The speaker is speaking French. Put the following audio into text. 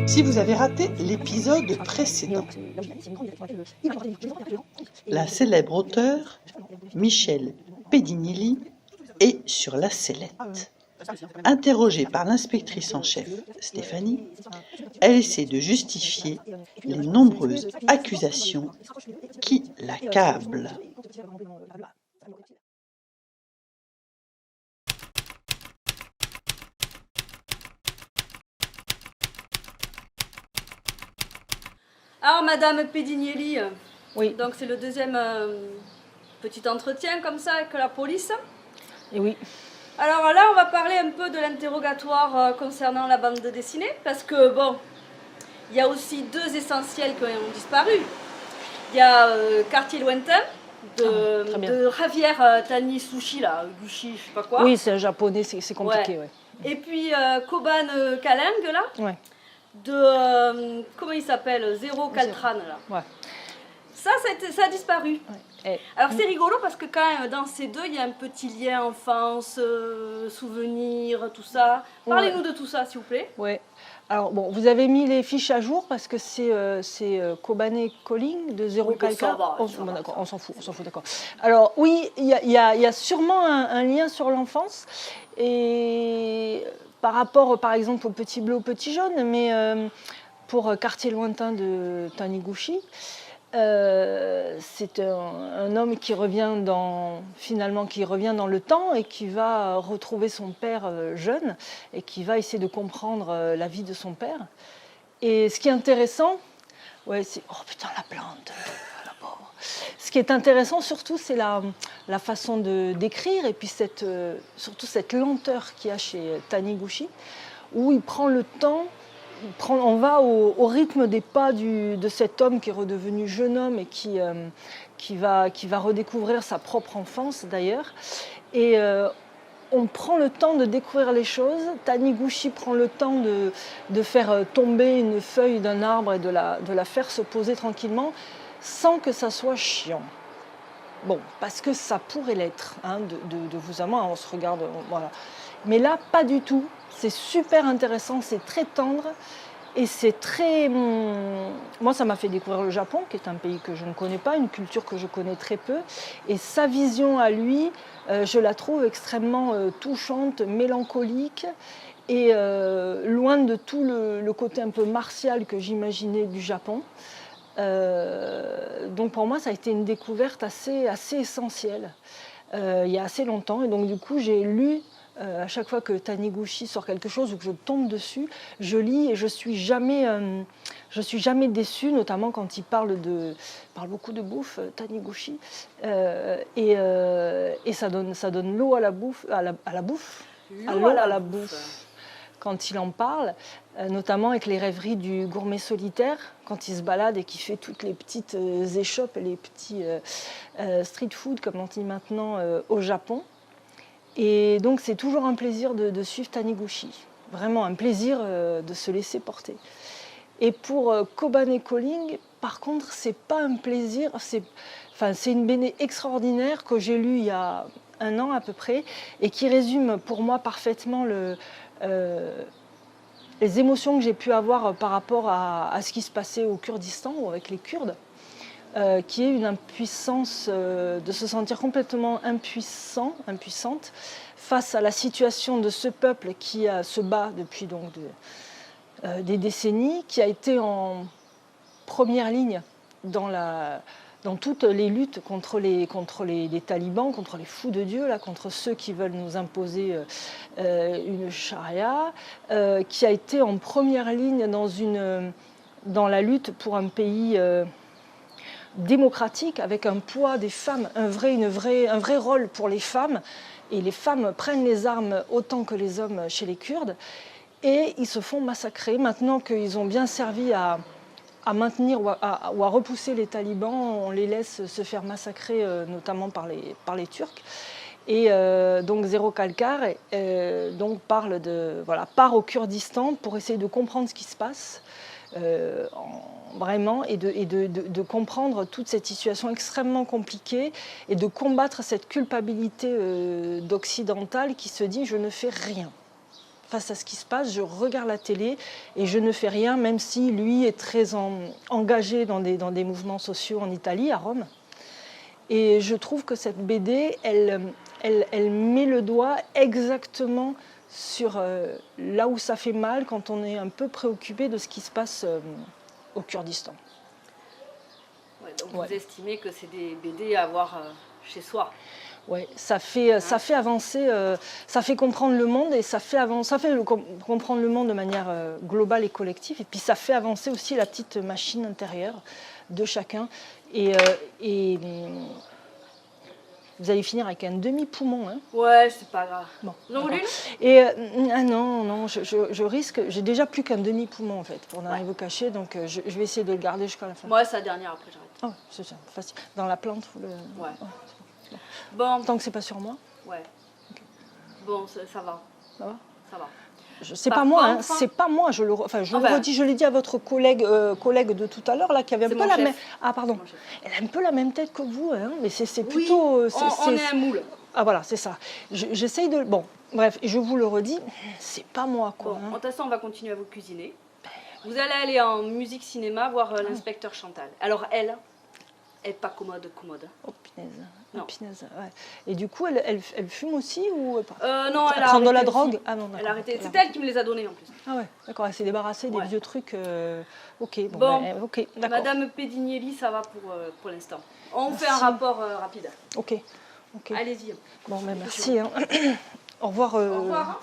Si vous avez raté l'épisode précédent, la célèbre auteure Michèle Pedignelli est sur la sellette. Interrogée par l'inspectrice en chef Stéphanie, elle essaie de justifier les nombreuses accusations qui l'accablent. Alors, Madame Pedignelli, oui. Donc c'est le deuxième petit entretien comme ça avec la police. Et oui. Alors là, on va parler un peu de l'interrogatoire concernant la bande dessinée, parce que bon, il y a aussi deux essentiels qui ont disparu. Il y a Quartier lointain de Javier Tanisushi, là, Gushi, je sais pas quoi. Oui, c'est un japonais, c'est compliqué, ouais. Et puis Koban Kaling, là. Ouais. De comment il s'appelle, Zéro Caltran, là. Ouais. Ça a disparu. Ouais. Alors c'est rigolo parce que quand même dans ces deux il y a un petit lien enfance, souvenirs, tout ça. Parlez-nous de tout ça s'il vous plaît. Ouais. Alors bon, vous avez mis les fiches à jour parce que c'est Kobané Calling de Zéro Calca. D'accord, on s'en fout, d'accord. Alors oui, il y a sûrement un lien sur l'enfance et par rapport par exemple au Petit bleu, au Petit jaune, mais pour Quartier lointain de Taniguchi. C'est un homme qui revient dans le temps et qui va retrouver son père jeune et qui va essayer de comprendre la vie de son père. Et ce qui est intéressant, c'est oh putain la plante, la pauvre. Ce qui est intéressant surtout, c'est la façon d'écrire et puis surtout cette lenteur qu'il y a chez Taniguchi, où il prend le temps. On va au rythme des pas de cet homme qui est redevenu jeune homme et qui va redécouvrir sa propre enfance d'ailleurs. Et on prend le temps de découvrir les choses. Taniguchi prend le temps de faire tomber une feuille d'un arbre et de la faire se poser tranquillement sans que ça soit chiant. Bon, parce que ça pourrait l'être, hein, de vous à moi, on se regarde, voilà. Mais là, pas du tout. C'est super intéressant, c'est très tendre et c'est très... Moi, ça m'a fait découvrir le Japon, qui est un pays que je ne connais pas, une culture que je connais très peu. Et sa vision à lui, je la trouve extrêmement touchante, mélancolique et loin de tout le côté un peu martial que j'imaginais du Japon. Donc pour moi, ça a été une découverte assez essentielle il y a assez longtemps. Et donc du coup, j'ai lu... à chaque fois que Taniguchi sort quelque chose ou que je tombe dessus, je lis et je suis jamais déçue, notamment quand il parle beaucoup de bouffe, Taniguchi, et ça donne l'eau à la bouffe, quand il en parle, notamment avec les rêveries du gourmet solitaire, quand il se balade et qu'il fait toutes les petites échoppes et les petits street food, comme on dit maintenant, au Japon. Et donc c'est toujours un plaisir de suivre Taniguchi, vraiment un plaisir de se laisser porter. Et pour Kobané Calling, par contre, c'est pas un plaisir, c'est une BD extraordinaire que j'ai lue il y a 1 an à peu près et qui résume pour moi parfaitement les émotions que j'ai pu avoir par rapport à ce qui se passait au Kurdistan ou avec les Kurdes. Qui est une impuissance, de se sentir complètement impuissante face à la situation de ce peuple qui se bat depuis donc des décennies, qui a été en première ligne dans toutes les luttes contre les talibans, contre les fous de Dieu, là, contre ceux qui veulent nous imposer une charia, qui a été en première ligne dans la lutte pour un pays démocratique, avec un poids des femmes, un vrai rôle pour les femmes, et les femmes prennent les armes autant que les hommes chez les Kurdes, et ils se font massacrer. Maintenant qu'ils ont bien servi à maintenir ou à repousser les talibans, on les laisse se faire massacrer, notamment par les Turcs. Et donc Zéro Calcar part au Kurdistan pour essayer de comprendre ce qui se passe. vraiment, et de comprendre toute cette situation extrêmement compliquée et de combattre cette culpabilité d'occidental qui se dit « je ne fais rien ». Face à ce qui se passe, je regarde la télé et je ne fais rien, même si lui est très engagé dans des mouvements sociaux en Italie, à Rome. Et je trouve que cette BD, elle met le doigt exactement sur là où ça fait mal quand on est un peu préoccupé de ce qui se passe au Kurdistan. Ouais, donc vous estimez que c'est des BD à avoir chez soi? Oui, ça fait avancer, ça fait comprendre le monde et ça fait comprendre le monde de manière globale et collective. Et puis ça fait avancer aussi la petite machine intérieure de chacun. Et vous allez finir avec un demi-poumon. Hein. Ouais, c'est pas grave. Bon, vous en voulez une? Et non, je risque. J'ai déjà plus qu'un demi-poumon en fait pour n'arriver au cachet, donc je vais essayer de le garder jusqu'à la fin. Moi, c'est la dernière, après j'arrête. Ah, c'est ça, facile. Dans la plante, vous le. Ouais. Oh, bon. Tant que c'est pas sur moi. Ouais. Okay. Bon, ça va. Ça va. Ça va. C'est pas moi, hein, c'est pas moi. Je le redis, je l'ai dit à votre collègue de tout à l'heure là, qui avait un peu la même. Ah pardon. Elle a un peu la même tête que vous, hein, mais c'est plutôt. Oui, on est un moule. Ah voilà, c'est ça. J'essaye de. Bon, bref, je vous le redis, c'est pas moi quoi. Bon, hein. De toute façon, on va continuer à vous cuisiner. Vous allez aller en musique cinéma voir l'inspecteur Chantal. Alors elle est pas commode. Oh punaise. Non. Punaise, ouais. Et du coup, elle fume aussi ou pas? Non, elle a prend de la arrêté drogue aussi. Ah non, elle a arrêté. C'est elle qui me les a donnés en plus. Ah ouais, d'accord, elle s'est débarrassée des vieux trucs. Ok, bon ok, d'accord. Madame Pedignelli, ça va pour l'instant. On fait un rapport rapide. Ok. Allez-y. Bon, ben merci. Hein. Au revoir. Au revoir. Hein.